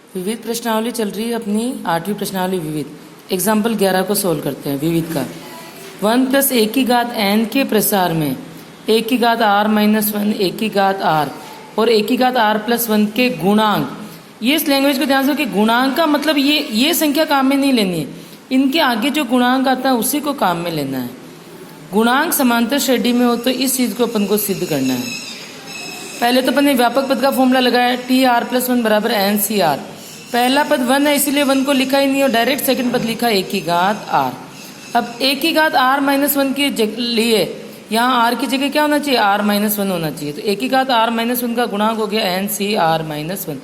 विविध प्रश्नावली चल रही है अपनी 8वीं प्रश्नावली विविध। एग्जाम्पल 11 को सोल्व करते हैं विविध का। 1 + a की घात n के प्रसार में a की घात r - 1 a की घात r और a की घात r+1 के गुणांक। ये इस लैंग्वेज को ध्यान से कि गुणांक का मतलब ये संख्या काम में नहीं लेनी है, इनके आगे जो गुणांक आता है उसी को काम में लेना है। गुणांक समांतर श्रेणी में हो तो इस चीज़ को अपन को सिद्ध करना है। पहले तो अपन ने व्यापक पद का फॉर्मूला लगाया TR+1 बराबर NCR। पहला पद 1 है इसीलिए 1 को लिखा ही नहीं और डायरेक्ट सेकंड पद लिखा a की घात r। अब a की घात r - 1 के लिए यहाँ r की जगह क्या होना चाहिए, r - 1 होना चाहिए। तो a की घात r - 1 का गुणांक हो गया NCR - 1।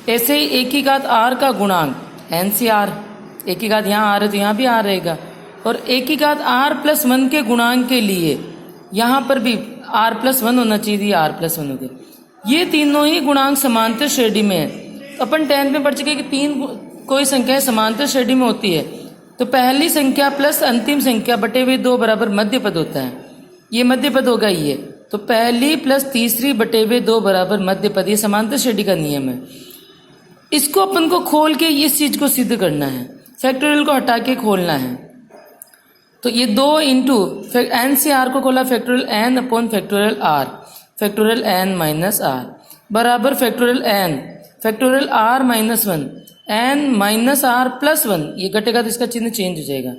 ऐसे ही a की घात r का गुणांक NCR, a की घात यहाँ r है तो यहाँ भी r रहेगा। और a की घात r+1 के गुणांक के लिए यहाँ पर भी r+1 होना चाहिए, r+1 हो गया। ये तीनों ही गुणांक समांतर श्रेणी में है। अपन 10th में पढ़ चुके कि तीन कोई संख्या समांतर श्रेणी में होती है तो पहली संख्या प्लस अंतिम संख्या बटे हुए 2 बराबर मध्य पद होता है। ये मध्य पद होगा ये, तो पहली प्लस तीसरी बटे हुए 2 बराबर मध्य पद, ये समांतर श्रेणी का नियम है। इसको अपन को खोल के इस चीज को सिद्ध करना है, फैक्टोरियल को हटा के खोलना है। तो ये 2 इंटू NCR को खोला factorial n upon factorial r, factorial n minus r बराबर factorial n factorial r minus 1 n minus r plus 1, ये घटेगा तो इसका चिन्ह चेंज हो जाएगा,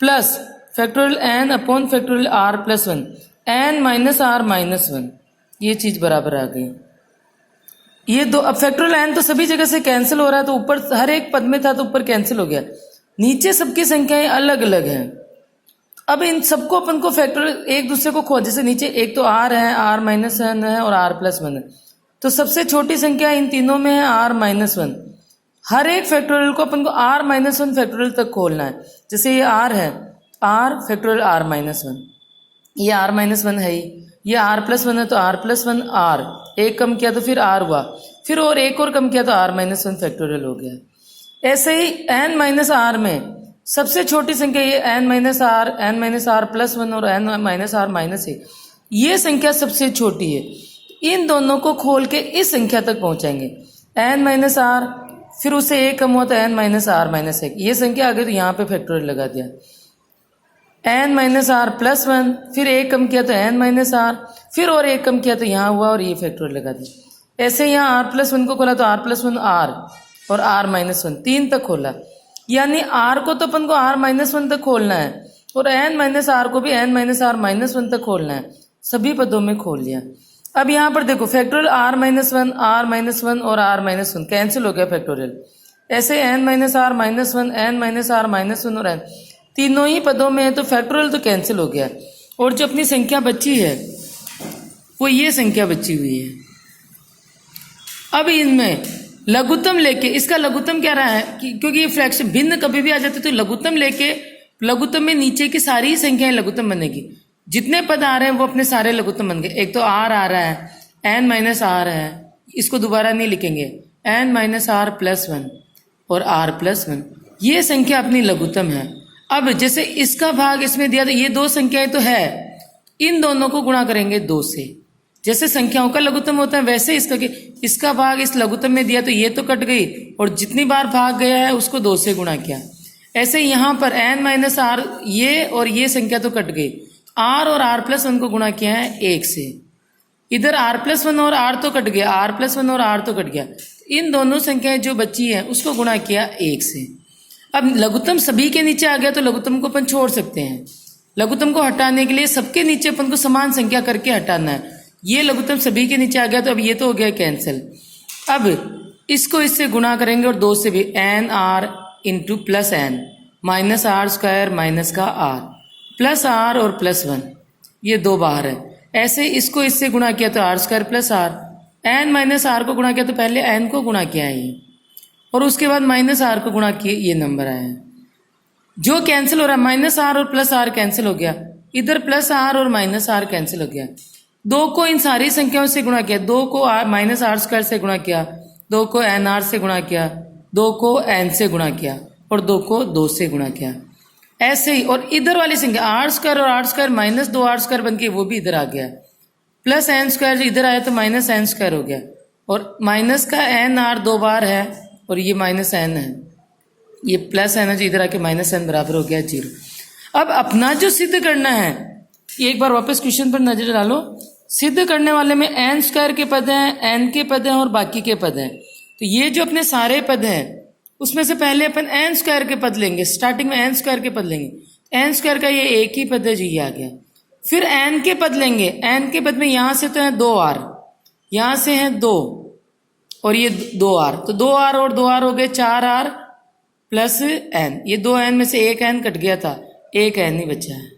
plus factorial n upon factorial r plus 1 n minus r minus 1, ये चीज बराबर आ गई। ये दो, अब फैक्टोरियल n तो सभी जगह से कैंसिल हो रहा है तो ऊपर हर एक पद में था तो ऊपर कैंसिल हो गया, नीचे सबकी संख्याएं अलग अलग हैं। अब इन सबको अपन को फैक्टोरियल एक दूसरे को खो, जैसे नीचे एक तो r है, r माइनस 1 है और r प्लस 1 है, तो सबसे छोटी संख्या इन तीनों में है r माइनस 1। हर एक फैक्टोरियल को अपन को r माइनस 1 फैक्टोरियल तक खोलना है। जैसे ये r है, r फैक्टोरियल r माइनस 1, ये r माइनस 1 है ही, ये r प्लस 1 है तो r प्लस 1 r, एक कम किया तो फिर r हुआ, फिर और एक और कम किया तो r माइनस 1 फैक्टोरियल हो गया। ऐसे ही n माइनस r में सबसे छोटी संख्या ये n माइनस r प्लस 1 और n माइनस r माइनस 1, ये संख्या सबसे छोटी है। इन दोनों को खोल के इस संख्या तक पहुंचाएंगे, n माइनस r फिर उससे एक कम हुआ तो n माइनस r माइनस 1, ये संख्या आ गई तो यहाँ पे फैक्टोरियल लगा दिया, n माइनस r प्लस 1 फिर एक कम किया तो n माइनस r फिर और एक कम किया तो यहाँ हुआ और ये फैक्टोरियल लगा दिया। ऐसे यहाँ r प्लस 1 को खोला तो r प्लस 1 r और r माइनस 1, 3 तक खोला, यानी r को तो अपन को r माइनस 1 तक खोलना है और n माइनस r को भी n माइनस r माइनस 1 तक खोलना है। सभी पदों में खोल लिया। अब यहाँ पर देखो factorial r minus 1 r minus 1 और r माइनस 1 कैंसिल हो गया फैक्टोरियल। ऐसे n minus r minus 1 n minus r minus 1 और n तीनों ही पदों में है तो फैक्टोरियल तो कैंसिल हो गया और जो अपनी संख्या बची है वो ये संख्या बची हुई है। अब इनमें लघुत्तम लेके, इसका लघुत्तम क्या रहा है क्योंकि ये फ्रैक्शन भिन्न कभी भी आ जाते तो लघुत्तम लेके, लघुत्तम में नीचे की सारी ही संख्याएं लघुत्तम बनेगी, जितने पद आ रहे हैं वो अपने सारे लघुत्तम बन गए। एक तो r आ रहा है, n माइनस r है, इसको दोबारा नहीं लिखेंगे, n माइनस r प्लस 1 और r प्लस 1, ये संख्या अपनी लघुत्तम है। अब जैसे इसका भाग इसमें दिया तो ये 2 संख्याएं तो है, इन दोनों को गुणा करेंगे 2 से, जैसे संख्याओं का लघुत्तम होता है वैसे इसका भाग इस लघुत्तम में दिया तो ये तो कट गई और जितनी बार भाग गया है उसको 2 से गुणा किया। ऐसे यहाँ पर n माइनस r ये और ये संख्या तो कट गई, r और r प्लस 1 को गुणा किया है 1 से, इधर r प्लस 1 और r तो कट गया, r प्लस 1 और r तो कट गया, इन दोनों संख्याएं जो बची है उसको गुणा किया 1 से। अब लघुत्तम सभी के नीचे आ गया तो लघुत्तम को अपन छोड़ सकते हैं। लघुत्तम को हटाने के लिए सबके नीचे अपन को समान संख्या करके हटाना है। ये लघुत्तम सभी के नीचे आ गया तो अब ये तो हो गया कैंसिल। अब इसको इससे गुणा करेंगे और 2 से भी, n r into plus n minus r square minus का r प्लस r और प्लस 1, ये 2 बाहर है। ऐसे इसको इससे गुणा किया तो r square plus r, n minus r को गुणा किया तो पहले n को गुणा किया है ये और उसके बाद माइनस r को गुणा किए, ये नंबर आया है। जो कैंसिल हो रहा है माइनस r और प्लस r कैंसिल हो गया, इधर प्लस r और माइनस r कैंसिल हो गया। 2 को इन सारी संख्याओं से गुणा किया, 2 को माइनस r स्क्वायर से गुणा किया, 2 को n r से गुणा किया, 2 को n से गुणा किया और 2 को 2 से गुणा किया। ऐसे ही और इधर वाली संख्या r स्क्वायर और r square minus 2r square बन के वो भी इधर आ गया, प्लस n स्क्वायर इधर आया तो माइनस n स्क्वायर हो गया और माइनस का n r 2 बार है और ये माइनस एन है, ये प्लस एन है जो इधर आके माइनस एन बराबर हो गया 0। अब अपना जो सिद्ध करना है, एक बार वापस क्वेश्चन पर नजर डालो। सिद्ध करने वाले में एन स्क्वायर के पद हैं, एन के पद हैं और बाकी के पद हैं। तो ये जो अपने सारे पद हैं उसमें से पहले अपन एन स्क्वायर के पद लेंगे, स्टार्टिंग में एन स्क्वायर के पद लेंगे। एन स्क्वायर का ये एक ही पद है जो ये आ गया। फिर एन के पद लेंगे, एन के पद में यहां से तो है 2r, यहां से है 2 और ये 2r, तो 2r और 2r हो गए 4r प्लस एन। ये 2n में से एक एन कट गया था, एक एन ही बचा है।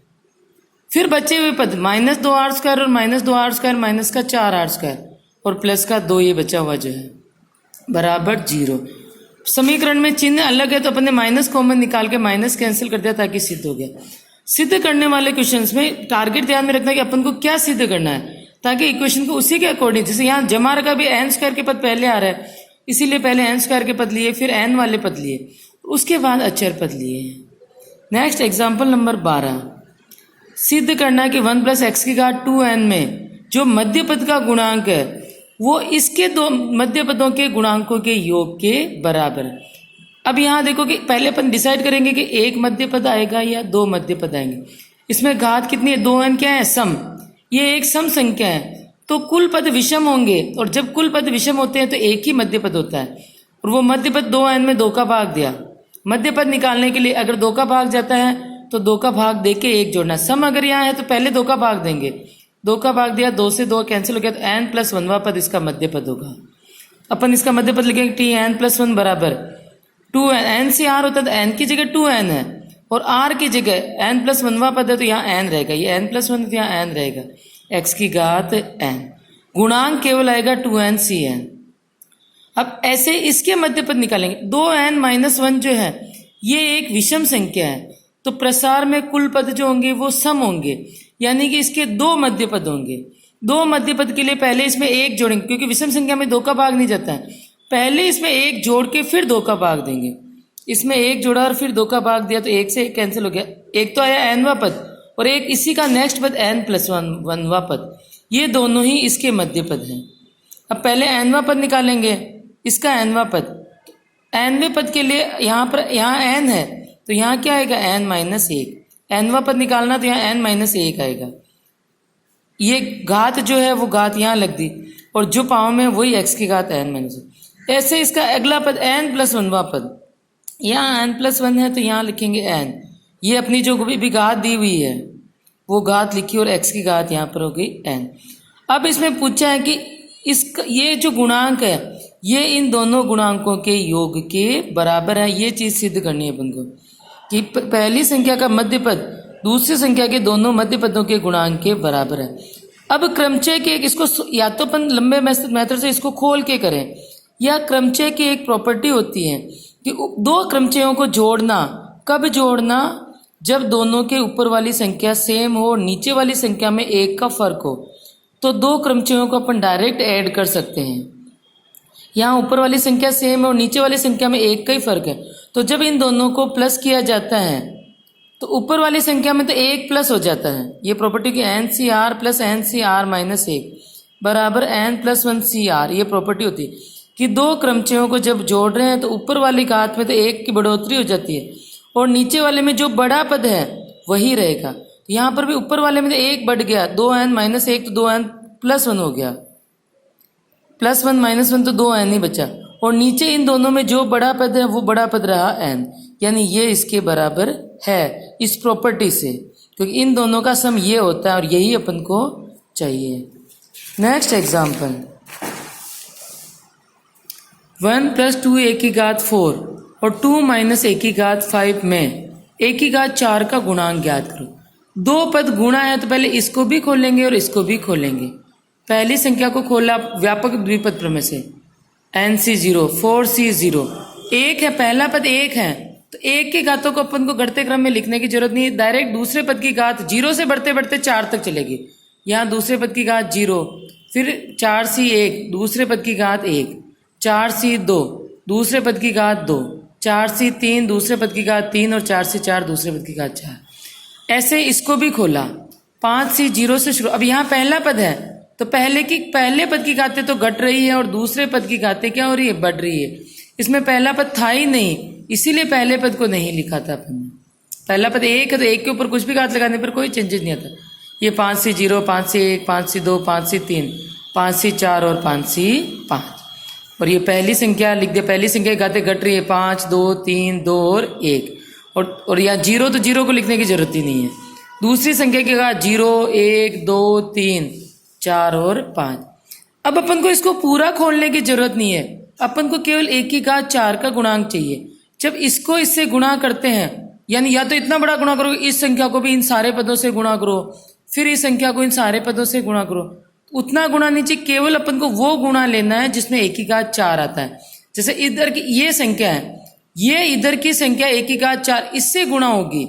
फिर बचे हुए पद माइनस 2r स्क्वायर और माइनस 2r स्क्वायर माइनस का 4r स्क्वायर और प्लस का 2 ये बचा हुआ जो है बराबर 0। समीकरण में चिन्ह अलग है तो अपन ने माइनस कॉमन निकाल के माइनस कैंसिल कर दिया ताकि सिद्ध हो गया। सिद्ध करने वाले क्वेश्चंस में टारगेट ध्यान में रखना है कि अपन को क्या सिद्ध करना है, ताकि इक्वेशन को उसी के अकॉर्डिंग, जैसे यहाँ जमा रखा भी एन स्क्वायर के पद पहले आ रहा है इसीलिए पहले एन स्क्वायर के पद लिए, फिर एन वाले पद लिए, उसके बाद अचर पद लिए। नेक्स्ट एग्जाम्पल नंबर 12, सिद्ध करना है कि 1 + x की घात 2n में जो मध्य पद का गुणांक है वो इसके दो मध्य पदों के गुणांकों के योग के बराबर है। अब यहाँ देखो कि पहले अपन डिसाइड करेंगे कि एक मध्य पद आएगा या 2 मध्य पद आएंगे। इसमें घात कितनी है, 2n क्या है, सम, ये एक सम संख्या है तो कुल पद विषम होंगे, और जब कुल पद विषम होते हैं तो एक ही मध्य पद होता है, और वो मध्य पद 2n में 2 का भाग दिया। मध्य पद निकालने के लिए अगर 2 का भाग जाता है तो 2 का भाग दे के 1 जोड़ना। सम अगर यहाँ है तो पहले 2 का भाग देंगे, 2 का भाग दिया, 2 से 2 कैंसिल हो गया तो n + 1वां पद इसका मध्य पद होगा। अपन इसका मध्य पद लिखेंगे tn + 1 बराबर 2n, n से r होता है तो n की जगह 2n है और r की जगह n + 1वां पद है तो यहाँ n रहेगा, ये n + 1 तो यहाँ n रहेगा, x की घात n, गुणांक केवल आएगा 2n/cn। अब ऐसे इसके मध्य पद निकालेंगे। 2n - 1 जो है ये एक विषम संख्या है तो प्रसार में कुल पद जो होंगे वो सम होंगे, यानी कि इसके 2 मध्य पद होंगे। 2 मध्य पद के लिए पहले इसमें 1 जोड़ेंगे, क्योंकि विषम संख्या में 2 का भाग नहीं जाता है, पहले इसमें 1 जोड़ के फिर 2 का भाग देंगे। इसमें 1 जोड़ा और फिर 2 का भाग दिया तो 1 से 1 कैंसिल हो गया, एक तो आया nवां पद और एक इसी का नेक्स्ट पद n + 1वां पद, ये दोनों ही इसके मध्य पद हैं। अब पहले nवां पद निकालेंगे, इसका nवां पद, nवें पद के लिए यहाँ n है तो यहाँ क्या आएगा, n - 1, nवां पद निकालना तो यहाँ n - 1 आएगा। ये घात जो है वो घात यहाँ लग दी और जो पाँव में वही x की घात n - 1। ऐसे इसका अगला पद n + 1वां पद, यहाँ n + 1 है तो यहाँ लिखेंगे n, ये अपनी जो भी घात दी हुई है वो घात लिखी और x की घात यहाँ पर हो गई n। अब इसमें पूछा है कि इसका ये जो गुणांक है ये इन दोनों गुणांकों के योग के बराबर है। ये चीज सिद्ध करनी है अपन को कि पहली संख्या का मध्य पद दूसरी संख्या के दोनों मध्य पदों के गुणांक के बराबर है। अब क्रमचय के इसको या तो अपन लंबे मेथड से इसको खोल के करें, या क्रमचय की एक प्रॉपर्टी होती है कि 2 क्रमचयों को जोड़ना। कब जोड़ना, जब दोनों के ऊपर वाली संख्या सेम हो और नीचे वाली संख्या में 1 का फर्क हो तो 2 क्रमचयों को अपन डायरेक्ट ऐड कर सकते हैं। यहाँ ऊपर वाली संख्या सेम है और नीचे वाली संख्या में 1 का ही फर्क है, तो जब इन दोनों को प्लस किया जाता है तो ऊपर वाली संख्या में तो 1 प्लस हो जाता है। ये प्रॉपर्टी की NCR + NCR - 1 बराबर n + 1CR, ये प्रॉपर्टी होती है कि 2 क्रमचयों को जब जोड़ रहे हैं तो ऊपर वाली घात में तो 1 की बढ़ोतरी हो जाती है और नीचे वाले में जो बड़ा पद है वही रहेगा। यहाँ पर भी ऊपर वाले में तो 1 बढ़ गया, 2n - 1 तो 2n + 1 हो गया, +1 - 1 तो 2n ही बचा, और नीचे इन दोनों में जो बड़ा पद है वो बड़ा पद रहा n, यानी ये इसके बराबर है इस प्रॉपर्टी से, क्योंकि इन दोनों का सम ये होता है और यही अपन को चाहिए। नेक्स्ट एग्जाम्पल, 1 + 2a की घात 4 और 2 - a की घात 5 में a की घात 4 का गुणांक ज्ञात करो। 2 पद गुणा है तो पहले इसको भी खोलेंगे और इसको भी खोलेंगे। पहली संख्या को खोला व्यापक द्विपद प्रमेय से, NC0 4C0, 1 है, पहला पद 1 है तो 1 की घातों को अपन को घटते क्रम में लिखने की जरूरत नहीं, डायरेक्ट दूसरे पद की घात 0 से बढ़ते बढ़ते 4 तक चलेगी। यहाँ दूसरे पद की घात 0, फिर 4C1 दूसरे पद की घात 1, 4C2 दूसरे पद की घात 2, 4C3 दूसरे पद की घात 3 और 4C4 दूसरे पद की घात 4। ऐसे इसको भी खोला, 5C0 से शुरू। अब यहाँ पहला पद है तो पहले पद की घातें तो घट रही है और दूसरे पद की घातें क्या हो रही है, बढ़ रही है। इसमें पहला पद था ही नहीं, इसीलिए पहले पद को नहीं लिखा था अपन ने। पहला पद एक है तो एक के ऊपर कुछ भी घात लगाने पर कोई चेंजेस नहीं आता। ये 5 से 0, 5 से 1, 5 से 2, 5 से 3, 5 से 4 और 5 से 5। और ये पहली संख्या लिख दे, पहली संख्या घाते घट रही है 5, 2, 3, 2 और 1। और यहाँ 0 तो 0 को लिखने की जरूरत ही नहीं है। दूसरी संख्या के घात 0, 1, 2, 3, 4 और 5। अब अपन को इसको पूरा खोलने की जरूरत नहीं है, अपन को केवल एक ही घात 4 का गुणांक चाहिए। जब इसको इससे गुणा करते हैं, यानी या तो इतना बड़ा गुणा करो, इस संख्या को भी इन सारे पदों से गुणा करो, फिर इस संख्या को इन सारे पदों से गुणा करो, उतना गुणा नहीं चाहिए, केवल अपन को वो गुणा लेना है जिसमें एक ही घात 4 आता है। जैसे इधर की ये संख्या है, ये इधर की संख्या एक ही घात 4 इससे गुणा होगी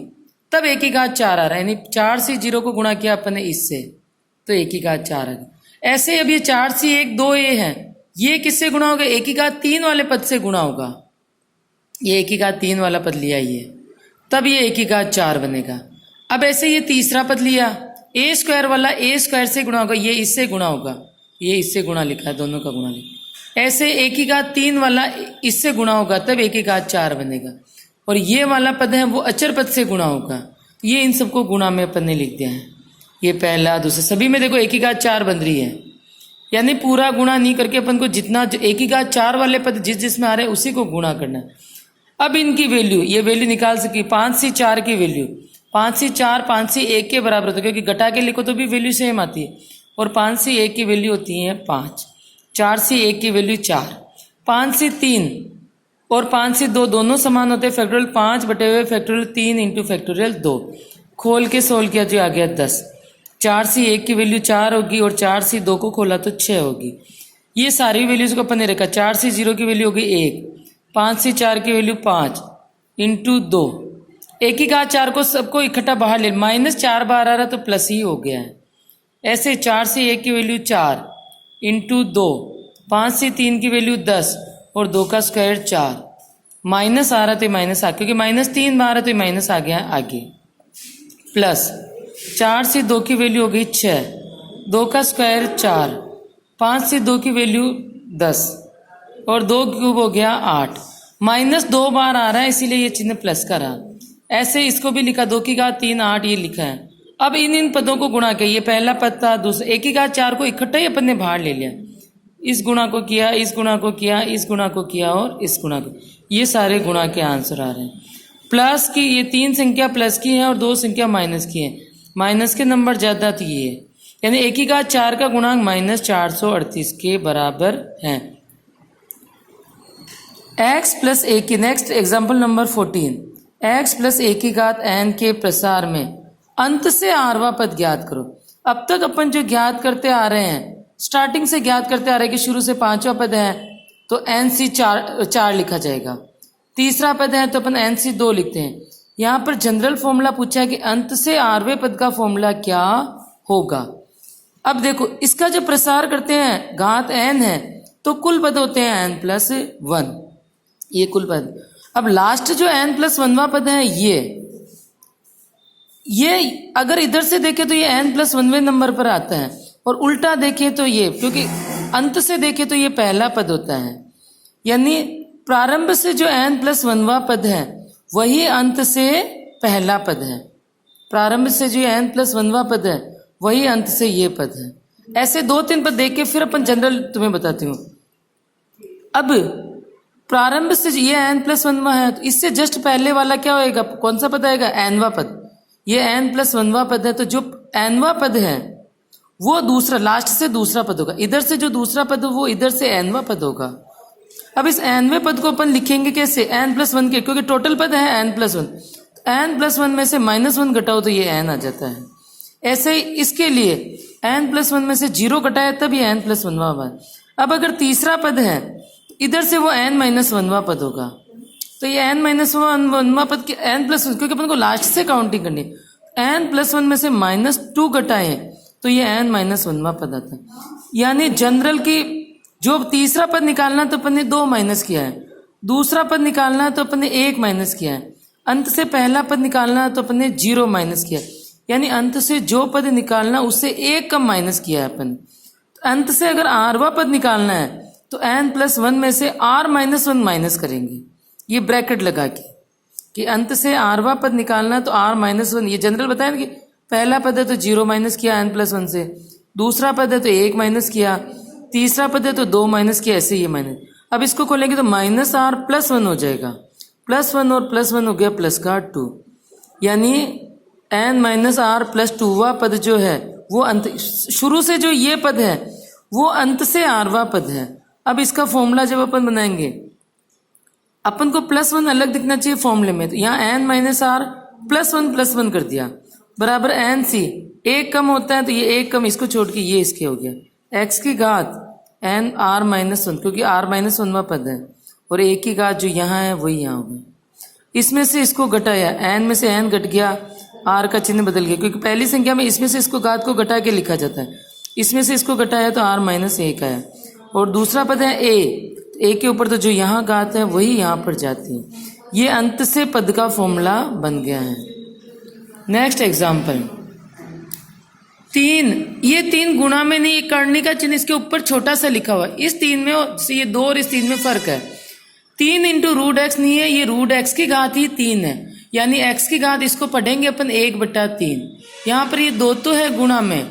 तब एक ही घात 4 आ रहा है, यानी 4 से 0 को गुणा किया अपन ने इससे तो एक ही घात 4 आ गया। ऐसे अब ये 4 से 1, 2 ये है, ये किससे गुणा होगा? एक ही घात 3 वाले पद से गुणा होगा। ये एक ही घात 3 वाला पद लिया ये, तब ये एक ही घात 4 बनेगा। अब ऐसे ये तीसरा पद लिया, ए स्क्वायर वाला ए स्क्वायर से गुणा होगा, ये इससे गुणा होगा, ये इससे गुणा लिखा है, दोनों का गुणा लिखा। ऐसे एक ही घात 3 वाला इससे गुणा होगा तब एक ही घात 4 बनेगा। और ये वाला पद है वो अचर पद से गुणा होगा, ये इन सबको गुणा में अपन ने लिख दिया है। ये पहला दूसरा सभी में देखो एक ही घात 4 बन रही है, यानी पूरा गुणा नहीं करके अपन को जितना एक ही घात 4 वाले पद जिस जिसमें आ रहे हैं उसी को गुणा करना है। अब इनकी वैल्यू, ये वैल्यू निकाल सकी 5 से 4 की वैल्यू, 5 से 4 5 से 1 के बराबर होता है, क्योंकि घटा के लिखो तो भी वैल्यू सेम आती है। और 5 से 1 की वैल्यू होती है 5, 4 से 1 की वैल्यू 4, 5 से 3 और 5 से 2 दोनों समान होते हैं। फैक्टोरियल 5 बटे हुए फैक्टोरियल 3 इंटू फैक्टोरियल 2, खोल के सोल्व किया जो आ गया 10। 4 से 1 की वैल्यू 4 होगी और 4 से 2 को खोला तो 6 होगी। ये सारी वैल्यूज को अपन ने रखा। 4 से 0 की वैल्यू होगी 1, 5 से 4 की वैल्यू 5 इंटू 2, एक ही घात 4 को सबको इकट्ठा बाहर ले, -4 बाहर आ रहा तो प्लस ही हो गया है। ऐसे 4 से 1 की वैल्यू 4 इंटू 2, 5 से 3 की वैल्यू 10 और 2 का स्क्वायर 4, माइनस आ रहा तो माइनस आ, क्योंकि -3 बाहर है तो माइनस आ गया आगे, प्लस 4 से 2 की वैल्यू हो गई 6, 2 का स्क्वायर 4, 5 से 2 की वैल्यू 10 और 2 क्यूब हो गया 8, -2 बार आ रहा है इसीलिए ये चिन्ह प्लस का रहा। ऐसे इसको भी लिखा 2 की घात 3 8 ये लिखा है। अब इन पदों को गुणा किया, ये पहला पद था, दूसरा एक ही घात 4 को इकट्ठा ही अपन ने बाहर ले लिया, इस गुणा को किया, इस गुणा को किया, इस गुणा को किया और इस गुणा को, ये सारे गुणा के आंसर आ रहे हैं। प्लस की ये 3 संख्या प्लस की है और 2 संख्या माइनस की है, माइनस के नंबर ज्यादा थी ये, यानी एक ही घात 4 का गुणांक -438 के बराबर है। x प्लस ए की, next example number 14, x plus a की घात n के प्रसार में अंत से आरवा पद ज्ञात करो। अब तक अपन जो ज्ञात करते आ रहे हैं, स्टार्टिंग से ज्ञात करते आ रहे हैं कि शुरू से 5वां पद है तो NC 4 लिखा जाएगा, तीसरा पद है तो अपन NC 2 लिखते हैं। यहाँ पर जनरल फॉर्मूला पूछा है कि अंत से आरवे पद का फॉर्मूला क्या होगा। अब देखो इसका जब प्रसार करते हैं घात n है तो कुल पद होते हैं n+1, ये कुल पद। अब लास्ट जो n+1वां पद है ये अगर इधर से देखें तो ये n+1वें नंबर पर आता है और उल्टा देखें तो ये, क्योंकि अंत से देखें तो ये पहला पद होता है, यानी प्रारंभ से जो n+1वां पद है वही अंत से पहला पद है, प्रारंभ से जो n+1वां पद है वही अंत से ये पद है। ऐसे 2-3 पद देख के फिर अपन जनरल तुम्हें बताती हूँ। अब प्रारंभ से ये n+1वां है तो इससे जस्ट पहले वाला क्या होएगा, कौन सा पद आएगा, nवां पद। ये n+1वां पद है तो जो nवां पद है वो दूसरा, लास्ट से दूसरा पद होगा, इधर से जो दूसरा पद हो वो इधर से nवां पद होगा। अब इस nवें पद को अपन लिखेंगे कैसे, n+1 के, क्योंकि टोटल पद है n+1, n+1 में से -1 घटाओ तो ये n आ जाता है। ऐसे ही इसके लिए n+1 में से 0 घटाया तब ये n+1वां हुआ। अब अगर तीसरा पद है इधर से वो n-1वां पद होगा, तो ये n-1वां पद के n+1, क्योंकि अपन को लास्ट से काउंटिंग करनी है, n+1 में से -2 घटाए तो ये n-1वां पद आता है। यानी जनरल की जो तीसरा पद निकालना तो अपन ने 2 माइनस किया है, दूसरा पद निकालना है तो अपन ने 1 माइनस किया है, अंत से पहला पद निकालना है तो अपन ने 0 माइनस किया, यानी अंत से जो पद निकालना उससे 1 कम माइनस किया है अपन। अंत से अगर आरवा पद निकालना है तो n+1 में से r-1 माइनस करेंगे, ये ब्रैकेट लगा के कि अंत से r वां पद निकालना, तो r-1 ये जनरल बताया ना कि पहला पद है तो 0 माइनस किया n+1 से, दूसरा पद है तो 1 माइनस किया, तीसरा पद है तो 2 माइनस किया, ऐसे ये माइनस। अब इसको खोलेंगे तो -r+1 हो जाएगा, +1 और +1 हो गया प्लस का 2, यानी n-r+2वां पद जो है वो अंत, शुरू से जो ये पद है वो अंत से r वां पद है। अब इसका फॉर्मूला जब अपन बनाएंगे, अपन को +1 अलग दिखना चाहिए फॉर्मूले में, तो यहाँ n-r+1 कर दिया बराबर nc, एक कम होता है तो ये एक कम, इसको छोड़ के ये इसके हो गया x की घात n-r-1, क्योंकि r-1वां पद है, और a की घात जो यहाँ है वही यहाँ हो गया। इसमें से इसको घटाया, n में से n घट गया, r का चिन्ह बदल गया, क्योंकि पहली संख्या में इसमें से इसको घात को घटा के लिखा जाता है, इसमें से इसको घटाया तो r-1 आया। और दूसरा पद है a के ऊपर तो जो यहाँ घात है वही यहाँ पर जाती है। ये अंत से पद का फॉर्मूला बन गया है। नेक्स्ट एग्जाम्पल 3, ये 3 गुणा में नहीं, ये करने का चिन्ह इसके ऊपर छोटा सा लिखा हुआ है, इस 3 में ये 2 और इस 3 में फर्क है। 3 इंटू √x नहीं है, ये √x की घात ही 3 है, यानी x की घात इसको पढ़ेंगे अपन 1/3। यहाँ पर ये 2 तो है गुणा में,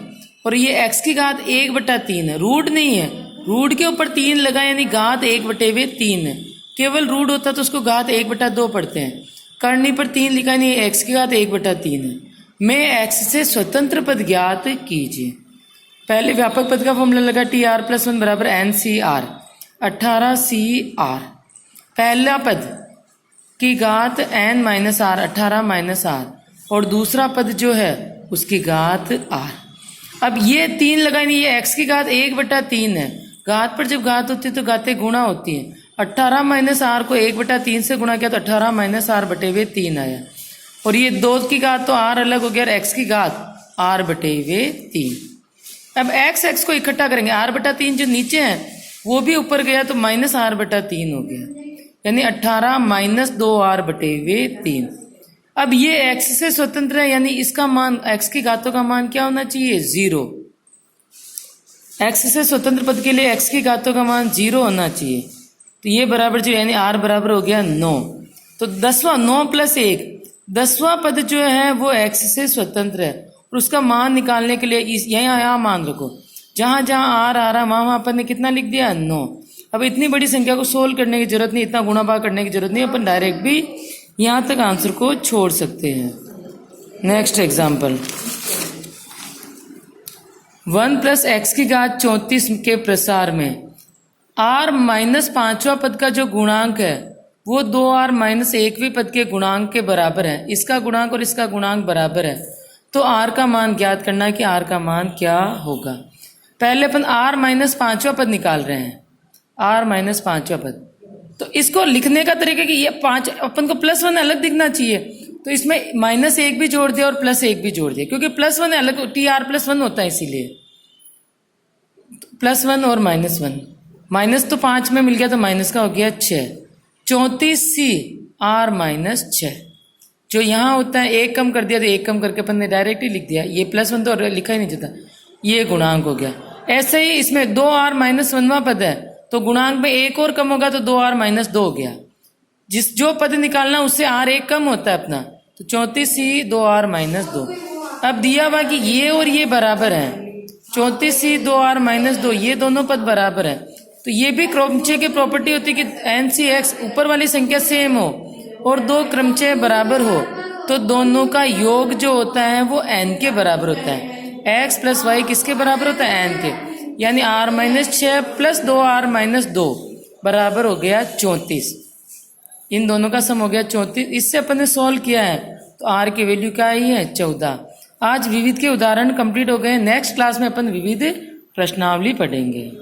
और ये x की घात 1/3 है, रूट नहीं है, रूट के ऊपर 3 लगा यानी घात 1/3 है। केवल रूट होता तो उसको घात 1/2 पढ़ते हैं, करनी पर 3 लिखा नहीं, x की घात 1/3 है। में x से स्वतंत्र पद ज्ञात कीजिए। पहले व्यापक पद का फॉर्मूला लगा tr+1 बराबर ncr, 18cr, पहला पद की घात n-r, 18 - r, और दूसरा पद जो है उसकी घात r। अब ये 3 लगानी, ये x की घात 1/3 है, घात पर जब घात होती है तो घातें गुणा होती हैं। 18 - r को 1/3 से गुणा किया तो 18 - r/3 आया, और ये 2 की घात तो r अलग हो गया, और x की घात r/3। अब x को इकट्ठा करेंगे, r/3 जो नीचे है वो भी ऊपर गया तो -r/3 हो गया, यानी 18 - 2r/3। अब ये x से स्वतंत्र है, यानी इसका मान, x की घातों का मान क्या होना चाहिए, 0। x से स्वतंत्र पद के लिए x की घातों का मान 0 होना चाहिए, तो ये बराबर जो, यानी r बराबर हो गया 9। तो 10वां 9 + 1, 10वां पद जो है वो x से स्वतंत्र है, और उसका मान निकालने के लिए यहाँ मान रखो, जहां जहां r आ रहा वहां अपन ने कितना लिख दिया, 9। अब इतनी बड़ी संख्या को सोल्व करने की जरूरत नहीं, इतना गुणा भाग करने की जरूरत नहीं, अपन डायरेक्ट भी यहाँ तक आंसर को छोड़ सकते हैं। नेक्स्ट एग्जाम्पल 1 + x की घात 34 के प्रसार में r - 5वां पद का जो गुणांक है वो 2r - 1वें पद के गुणांक के बराबर है। इसका गुणांक और इसका गुणांक बराबर है, तो r का मान ज्ञात करना है कि r का मान क्या होगा। पहले अपन r - 5वां पद निकाल रहे हैं, r - 5वां पद। तो इसको लिखने का तरीका कि ये 5, अपन को +1 अलग दिखना चाहिए, तो इसमें -1 भी जोड़ दिया और +1 भी जोड़ दिया, क्योंकि +1 अलग tr+1 होता है, इसीलिए +1 और -1, माइनस तो 5 में मिल गया तो माइनस का हो गया 6, 34c r - 6। जो यहाँ होता है 1 कम कर दिया तो 1 कम करके अपन ने डायरेक्ट ही लिख दिया, ये +1 तो लिखा ही नहीं जाता, ये गुणांक हो गया। ऐसे ही इसमें 2r - 1वां पद है, तो गुणांक में 1 और कम होगा तो 2r - 2 हो गया। जो पद निकालना उससे r 1 कम होता है अपना, तो 34c 2r - 2। अब दिया हुआ कि ये और ये बराबर है, 34c 2r - 2, ये दोनों पद बराबर है, तो ये भी क्रमचय की प्रॉपर्टी होती है कि NCX ऊपर वाली संख्या सेम हो और 2 क्रमचय बराबर हो, तो दोनों का योग जो होता है वो n के बराबर होता है। x + y किसके बराबर होता है, n के, यानी r - 6 + 2r - 2 बराबर हो गया 34। इन दोनों का सम हो गया 34। इससे अपन ने सॉल्व किया है तो r की वैल्यू क्या आई है, 14। आज विविध के उदाहरण कंप्लीट हो गए। नेक्स्ट क्लास में अपन विविध प्रश्नावली पढ़ेंगे।